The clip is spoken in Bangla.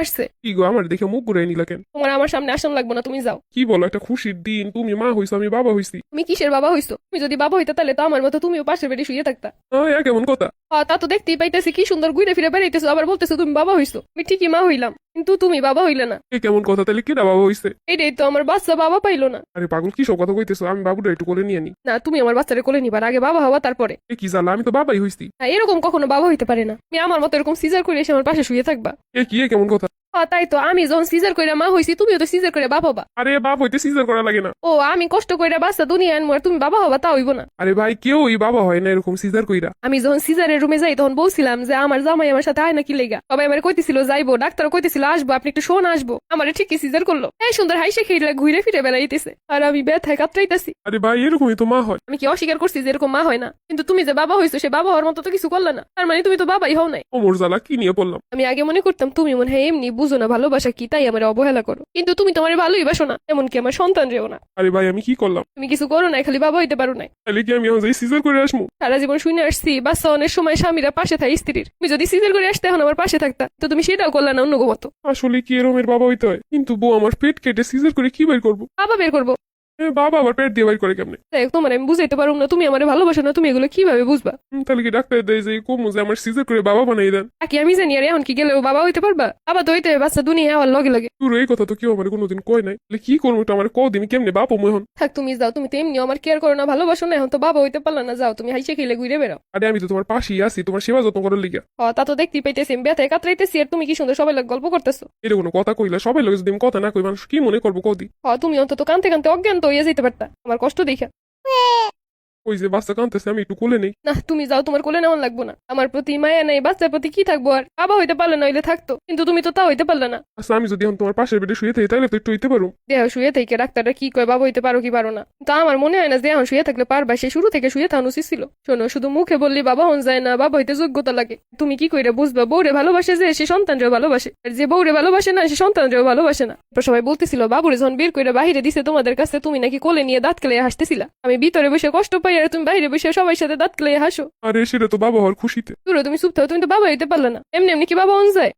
আসছে। কি গো আমার দেখে মুখ ঘুরাই নিলা কেন? তোমার আমার সামনে আসান লাগবে না, তুমি যাও। কি বলো, একটা খুশির দিন, তুমি মা হইছো আমি বাবা হইছি। তুমি কিসের বাবা হইছো? তুমি যদি বাবা হইতে তাহলে তো আমার মতো তুমিও পাশের বেডে শুয়ে থাকতা। কেমন কথা? তা তো দেখতেই পাইতেছি, কি সুন্দর ঘুরে ফিরে বেড়াইতেছো, আবার বলতেছো তুমি বাবা হইছো। আমি ঠিকই মা হইলাম, কিন্তু তুমি বাবা হইলে না। কেমন কথা? তাহলে কেটা বাবা হইছে? এটাই তো, আমার বাচ্চা বাবা পাইলো না। আরে পাগল, কি সব কথা কইতেছো? আমি বাবুটা একটু কোলে নিয়ে নি। না, তুমি আমার বাচ্চারে কোলে নিবার আগে বাবা হওয়া, তারপরে। কি জানলা, আমি তো বাবাই হইছি। না, এরকম কখনো বাবা হইতে পারে না। তুমি আমার মতো এরকম সিজার করে এসে আমার পাশে শুয়ে থাকবা। কেমন কথা? তাই তো, আমি যখন সিজার করে মা হইছি, তুমিও তো সিজার করে বাবা হবা। আরে বাপ হইতে সিজার করা লাগে না। ও, আমি কষ্ট করে বাচ্চা দুনিয়া আনবো আর তুমি বাবা হবা, তা হইব না। আরে ভাই, কেউই বাবা হয় না এরকম সিজার কইরা। আমি যখন সিজারের রুমে যাই তখন বলছিলাম যে আমার জামাই আমার সাথে আয় না, কি লেগা। সবাই আমার কইতেছিল যাইবো, ডাক্তার কইতেছিল আসবো, আপনি একটু শোন আসবো। আমার ঠিকই সিজার করলো, এই সুন্দর হাইসে খেয়ে ঘুরে ফিরে বেড়াইতেছে, আর আমি ব্যথায় কাতরাইতেছি। আরে ভাই, এরকমই তো মা হয়। আমি কি অস্বীকার করছি যে এরকম মা হয় না? কিন্তু তুমি যে বাবা হইছো, সে বাবা হওয়ার মতো তো কিছু করলে না, তার মানে তুমি তো বাবাই হও নাই। ওমর জ্বালা, কি নিয়ে পড়লাম? আমি আগে মনে করতাম তুমি মনে হয় এমনি বুঝো না ভালোবাসা কি, তাই আমার অবহেলা করো, কিন্তু তুমি তোমার ভালোই বাসো না, এমনকি আমার সন্তান রেও না। আরে ভাই, আমি কি করলাম? তুমি কিছু করো না, খালি বাবা হইতে পারো নাই। তাহলে কি আমি এখন যাই সিজার করে আসবো? সারা জীবন শুনে আসছি বাচ্চা অনেক সময় স্বামীরা পাশে থাকে স্ত্রীর। তুমি যদি সিজার করে আসতে এখন আমার পাশে থাকতা, তো তুমি সেটাও করলে না অন্য মতো। আসলে কি এরমের বাবা হইতে হয়? কিন্তু বউ আমার পেট কেটে সিজার করে কি বের করবো? বাবা বের করবো। বাবা আবার পেট দিয়ে বের করে কেমনে? দেখ, তোমার আমি বুঝাইতে পারবো না, তুমি আমার ভালোবাসো না, তুমি এগুলো কিভাবে বুঝবা? তাহলে কি ডাক্তার দেয় যে কমু যে আমার সিজার করে বাবা বানাই দেন? কি আমি জানি, আর এখন কি গেলেও বাবা হইতে পারবা? বাবা তো হইতে হবে, বাচ্চা দুনিয়া হওয়ার লগে লগে। তোর এই কথা তো কেউ আমার কোনোদিন কয় নাই। তাহলে কি করবো এটা আমার কদিন কেমনে বাপ এখন? থাক, তুমি যাও, তুমি তো এমনিও আমার কেয়ার করো না, ভালোবাসো না, এখন তো বাবা হইতে পারলা না, যাও তুমি হাইসে খেলে ঘুরে বেড়াও। আরে আমি তো তোমার পাশেই আছি, তোমার সেবা যত্ন করার লিগা। তা তো দেখতেই পাইতেছি, আমি ব্যথায় কাতরাইতেছি আর তুমি কি সুন্দর সবাই লোক গল্প করতেছো। এটা কোনো কথা কইলা? সবাই লোক যদি আমি কথা না কই, মানুষ কি মনে করবো কদি? তুমি অন্তত কানতে কানতে অজ্ঞান তো হইয়া যেতে পারতা আমার কষ্ট দেখা। ওই যে বাচ্চা কাঁদতেছে, আমি একটু কোলে নেই। না, তুমি যাও, তোমার কোলে নেওয়ান লাগবো না। আমার প্রতি মায়া নেই, বাচ্চার প্রতি কি থাকবো আর? বাবা হইতে পারলে না হইলে থাকতো, কিন্তু তুমি তো তা হইতে পারলে না। আচ্ছা, আমি যদি এখন তোমার পাশের বেডে শুয়ে থাকি তাহলে তো একটু হইতে পারো। দেহ শুয়ে থেকে ডাক্তাররা কি কয় বাবা হইতে পারো কি পারো না, তো আমার মনে হয় না যে এখন শুয়ে থাকলে পারবা। সে শুরু থেকে শুয়ে থাকা উচিত ছিল। শোনো, শুধু মুখে বললি বাবা হন যায় না, বাবা হইতে যোগ্যতা লাগে। তুমি কি কইরা বুঝবা বউরে ভালোবাসে যে সে সন্তানরেও ভালোবাসে, আর যে বউরে ভালোবাসে না সে সন্তানরেও ভালোবাসে না? সবাই বলতেছিল বাবুরে যখন বের করে বাহিরে দিছে তোমাদের কাছে, তুমি নাকি কোলে নিয়ে দাঁত কেলে হাসতেছিলা। আমি ভিতরে বসে কষ্ট পাই আর তুমি বাইরে বসে সবাই সাথে দাঁত কেলে হাসো। আরে সেটা তো বাবা হওয়ার খুশিতে। তুমি চুপ থাকো, তুমি তো বাবা হইতে পারলে না। এমনি এমনি কি বাবা হন যায়?